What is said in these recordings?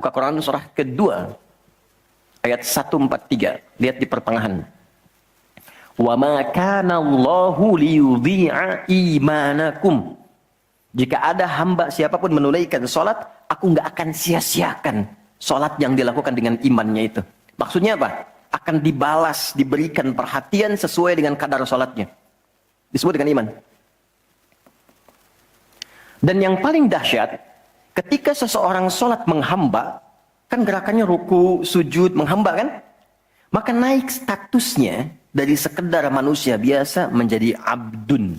Buka Quran surah kedua ayat 143. Lihat di pertengahan. Wa ma kana Allahu liyudhi'a imanakum. Jika ada hamba siapapun menunaikan salat, aku nggak akan sia-siakan salat yang dilakukan dengan imannya itu. Maksudnya apa? Akan dibalas, diberikan perhatian sesuai dengan kadar salatnya. Disebut dengan iman. Dan yang paling dahsyat, ketika seseorang sholat menghamba, kan gerakannya ruku, sujud, menghamba kan? Maka naik statusnya dari sekedar manusia biasa menjadi abdun.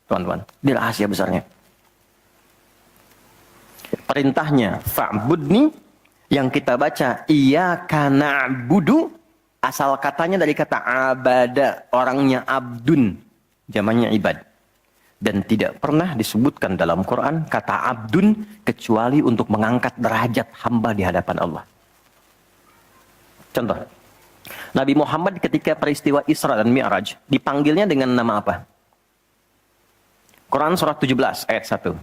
Teman-teman, ini rahasia besarnya. Perintahnya, fa'budni, yang kita baca, iyyaka na'budu, asal katanya dari kata abada, orangnya abdun, zamannya ibad. Dan tidak pernah disebutkan dalam Quran kata abdun kecuali untuk mengangkat derajat hamba di hadapan Allah. Contoh, Nabi Muhammad ketika peristiwa Isra dan Mi'raj dipanggilnya dengan nama apa? Quran surah 17 ayat 1.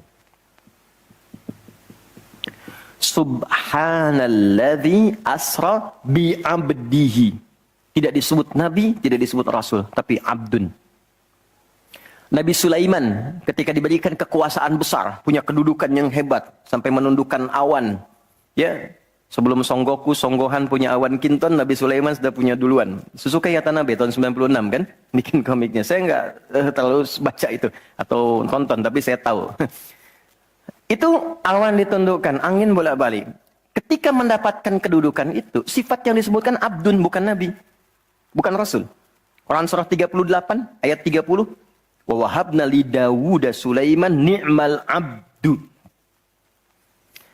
Subhanalladzi asra bi'abdihi. Tidak disebut nabi, tidak disebut rasul, tapi abdun. Nabi Sulaiman ketika diberikan kekuasaan besar, punya kedudukan yang hebat sampai menundukkan awan. Ya, sebelum Songgohan punya awan kinton, Nabi Sulaiman sudah punya duluan. Suzuki Yatanabe tahun 96 kan, bikin komiknya. Saya nggak terlalu baca itu atau tonton, tapi saya tahu. Itu awan ditundukkan, angin bolak-balik. Ketika mendapatkan kedudukan itu, sifat yang disebutkan abdun, bukan nabi, bukan rasul. Quran surah 38 ayat 30. Wa wahabna li Dawud Sulaiman ni'mal abdu.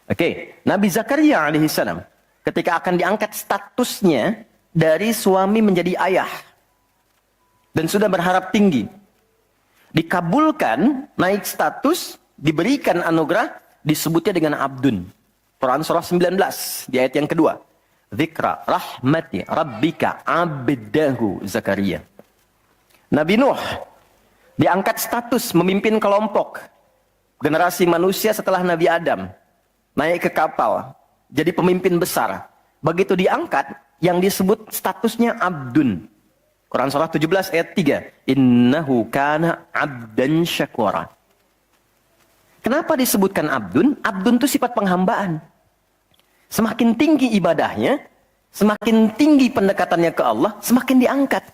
Oke, Nabi Zakaria alaihissalam ketika akan diangkat statusnya dari suami menjadi ayah dan sudah berharap tinggi, dikabulkan naik status, diberikan anugerah, disebutnya dengan abdun. Quran surah 19 di ayat yang kedua. Dzikra rahmati rabbika abdahu Zakaria. Nabi Nuh diangkat status memimpin kelompok generasi manusia setelah Nabi Adam. Naik ke kapal, jadi pemimpin besar. Begitu diangkat, yang disebut statusnya abdun. Quran surah 17 ayat 3. Innahu kana abdan syakura. Kenapa disebutkan abdun? Abdun itu sifat penghambaan. Semakin tinggi ibadahnya, semakin tinggi pendekatannya ke Allah, semakin diangkat.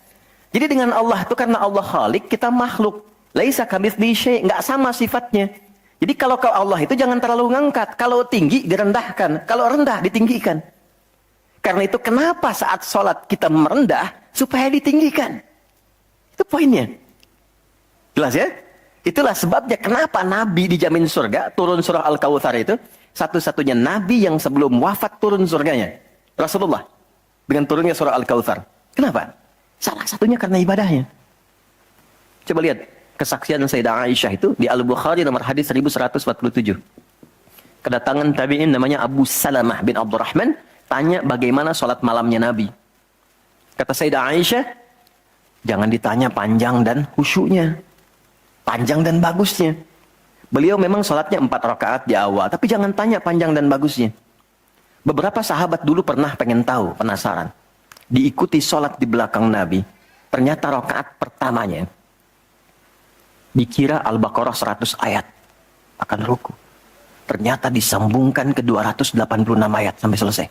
Jadi dengan Allah itu karena Allah Khalik, kita makhluk. Laisa kamitslihi syai', enggak sama sifatnya. Jadi kalau ke Allah itu jangan terlalu ngangkat. Kalau tinggi direndahkan, kalau rendah ditinggikan. Karena itu kenapa saat sholat kita merendah supaya ditinggikan. Itu poinnya. Jelas ya? Itulah sebabnya kenapa Nabi dijamin surga, turun surah Al-Kautsar itu satu-satunya Nabi yang sebelum wafat turun surganya. Rasulullah dengan turunnya surah Al-Kautsar. Kenapa? Salah satunya karena ibadahnya. Coba lihat kesaksian Sayyidah Aisyah itu di Al-Bukhari nomor hadis 1147. Kedatangan tabi'in namanya Abu Salamah bin Abdurrahman tanya bagaimana sholat malamnya Nabi. Kata Sayyidah Aisyah, jangan ditanya panjang dan khusyuknya, panjang dan bagusnya. Beliau memang sholatnya 4 rakaat di awal, tapi jangan tanya panjang dan bagusnya. Beberapa sahabat dulu pernah pengen tahu, penasaran. Diikuti sholat di belakang Nabi, ternyata rakaat pertamanya dikira Al-Baqarah 100 ayat akan ruku, ternyata disambungkan ke 286 ayat sampai selesai.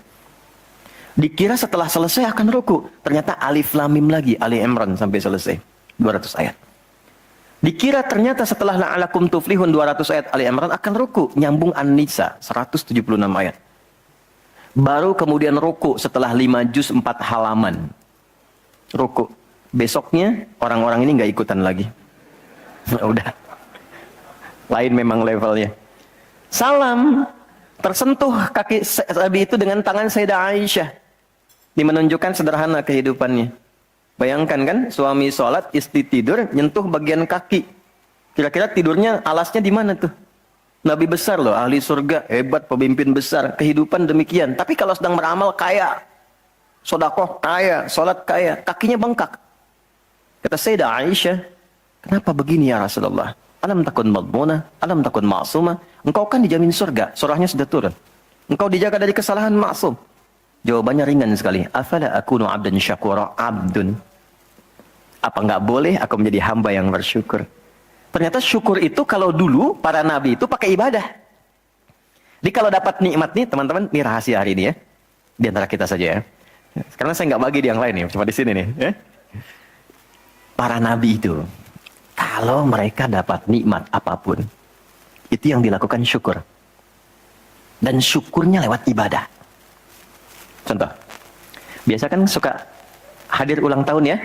Dikira setelah selesai akan ruku, ternyata Alif Lam Mim lagi, Ali Imran sampai selesai 200 ayat. Dikira ternyata setelah la'alakum tuflihun 200 ayat Ali Imran akan ruku, nyambung An-Nisa 176 ayat. Baru kemudian ruku setelah 5 juz 4 halaman. Ruku. Besoknya orang-orang ini nggak ikutan lagi. Udah. Lain memang levelnya. Salam. Tersentuh kaki Nabi itu dengan tangan Sayyidah Aisyah. Ini menunjukkan sederhana kehidupannya. Bayangkan kan, suami sholat, istri tidur, nyentuh bagian kaki. Kira-kira tidurnya, alasnya di mana tuh? Nabi besar loh, ahli surga, hebat, pemimpin besar, kehidupan demikian. Tapi kalau sedang beramal kaya, sodakoh kaya, sholat kaya, kakinya bengkak. Kata Sayyidah Aisyah, kenapa begini ya Rasulullah? Alam takun madmunah, alam takun ma'sumah. Engkau kan dijamin surga, surahnya sudah turun. Engkau dijaga dari kesalahan, maksum. Jawabannya ringan sekali. Afala akunu abdan syakura, abdun. Apa enggak boleh aku menjadi hamba yang bersyukur? Ternyata syukur itu kalau dulu para nabi itu pakai ibadah. Jadi kalau dapat nikmat nih teman-teman, ini rahasia hari ini ya. Di antara kita saja ya. Karena saya nggak bagi di yang lain nih, cuma di sini nih. Ya. Para nabi itu, kalau mereka dapat nikmat apapun, itu yang dilakukan syukur. Dan syukurnya lewat ibadah. Contoh, biasa kan suka hadir ulang tahun ya.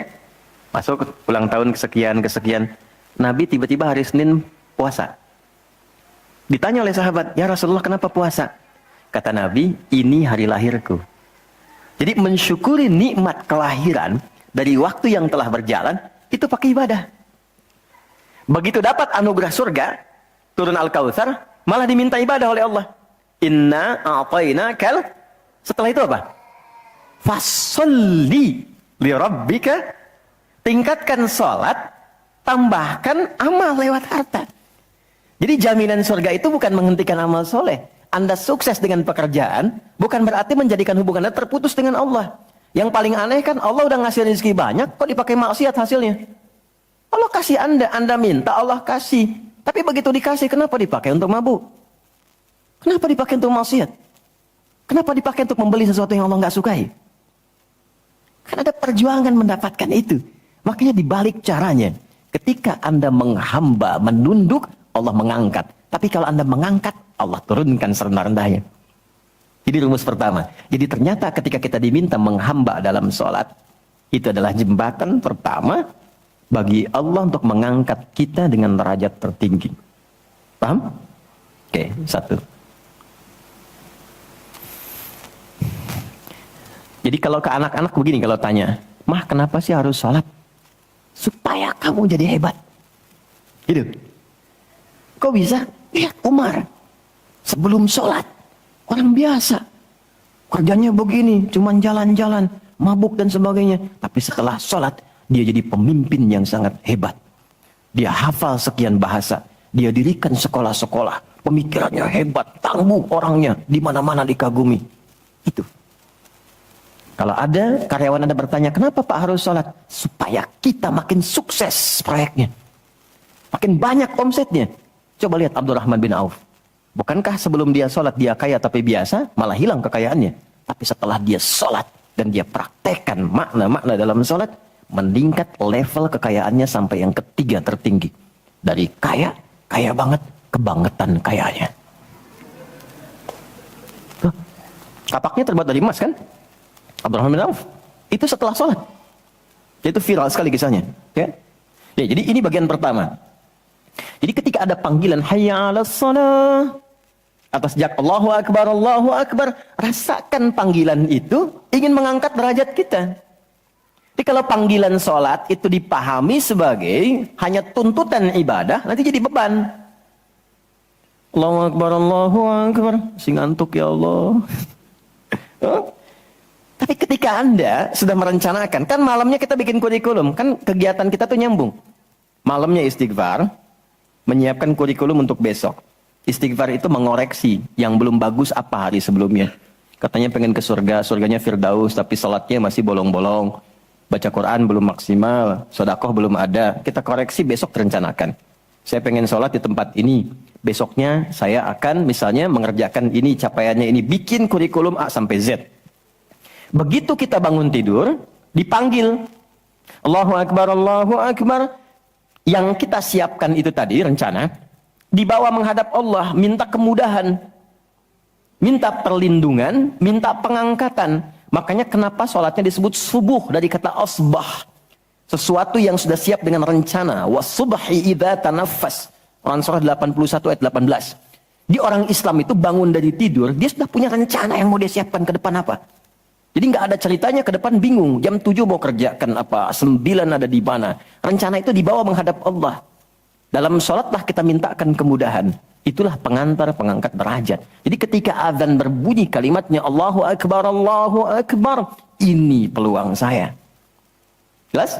Masuk ulang tahun kesekian. Nabi tiba-tiba hari Senin puasa. Ditanya oleh sahabat, ya Rasulullah kenapa puasa? Kata Nabi, ini hari lahirku. Jadi mensyukuri nikmat kelahiran dari waktu yang telah berjalan, itu pakai ibadah. Begitu dapat anugerah surga, turun Al-Kautsar, malah diminta ibadah oleh Allah. Inna a'tainakal. Setelah itu apa? Fasholli li rabbika. Tingkatkan sholat, tambahkan amal lewat harta. Jadi jaminan surga itu bukan menghentikan amal soleh. Anda sukses dengan pekerjaan, bukan berarti menjadikan hubungan Anda terputus dengan Allah. Yang paling aneh kan, Allah udah ngasih rezeki banyak, kok dipakai maksiat hasilnya? Allah kasih Anda minta, Allah kasih. Tapi begitu dikasih, kenapa dipakai untuk mabuk? Kenapa dipakai untuk maksiat? Kenapa dipakai untuk membeli sesuatu yang Allah nggak sukai? Kan ada perjuangan mendapatkan itu. Makanya dibalik caranya, ketika Anda menghamba, menunduk, Allah mengangkat. Tapi kalau Anda mengangkat, Allah turunkan serendah-rendahnya. Jadi rumus pertama. Jadi ternyata ketika kita diminta menghamba dalam sholat, itu adalah jembatan pertama bagi Allah untuk mengangkat kita dengan derajat tertinggi. Paham? Oke, satu. Jadi kalau ke anak-anak begini kalau tanya, Mah kenapa sih harus sholat? Supaya kamu jadi hebat. Gitu. Kok bisa? Lihat Umar. Sebelum sholat, orang biasa. Kerjanya begini, cuman jalan-jalan, mabuk dan sebagainya. Tapi setelah sholat, dia jadi pemimpin yang sangat hebat. Dia hafal sekian bahasa. Dia dirikan sekolah-sekolah. Pemikirannya hebat, tangguh orangnya. Di mana-mana dikagumi. Itu. Kalau ada karyawan Anda bertanya, kenapa Pak harus sholat? Supaya kita makin sukses proyeknya. Makin banyak omsetnya. Coba lihat Abdurrahman bin Auf. Bukankah sebelum dia sholat dia kaya tapi biasa, malah hilang kekayaannya. Tapi setelah dia sholat dan dia praktekkan makna-makna dalam sholat, meningkat level kekayaannya sampai yang ketiga tertinggi. Dari kaya, kaya banget, kebangetan kayanya. Tuh, kapaknya terbuat dari emas kan? Abdurrahman bin Auf. Itu setelah sholat. Itu viral sekali kisahnya. Ya? Ya, jadi ini bagian pertama. Jadi ketika ada panggilan hayya 'alas shalah, atas jak Allahu Akbar, rasakan panggilan itu ingin mengangkat derajat kita. Jadi kalau panggilan sholat itu dipahami sebagai hanya tuntutan ibadah, nanti jadi beban. Allahu Akbar, si ngantuk ya Allah. Tapi ketika Anda sudah merencanakan, kan malamnya kita bikin kurikulum, kan kegiatan kita tuh nyambung. Malamnya istighfar, menyiapkan kurikulum untuk besok. Istighfar itu mengoreksi yang belum bagus apa hari sebelumnya. Katanya pengen ke surga, surganya Firdaus, tapi salatnya masih bolong-bolong. Baca Quran belum maksimal, sedekah belum ada. Kita koreksi besok terencanakan. Saya pengen sholat di tempat ini. Besoknya saya akan misalnya mengerjakan ini, capaiannya ini. Bikin kurikulum A sampai Z. Begitu kita bangun tidur, dipanggil. Allahu Akbar, Allahu Akbar. Yang kita siapkan itu tadi, rencana. Dibawa menghadap Allah, minta kemudahan. Minta perlindungan, minta pengangkatan. Makanya kenapa sholatnya disebut subuh dari kata asbah. Sesuatu yang sudah siap dengan rencana. Wasubhi idza tanaffas. Quran surah 81 ayat 18. Di orang Islam itu bangun dari tidur, dia sudah punya rencana yang mau dia siapkan ke depan apa. Jadi nggak ada ceritanya ke depan bingung. Jam 7 mau kerjakan apa, 9 ada di mana. Rencana itu dibawa menghadap Allah. Dalam sholatlah kita mintakan kemudahan. Itulah pengantar, pengangkat derajat. Jadi ketika azan berbunyi kalimatnya Allahu Akbar, Allahu Akbar. Ini peluang saya. Jelas?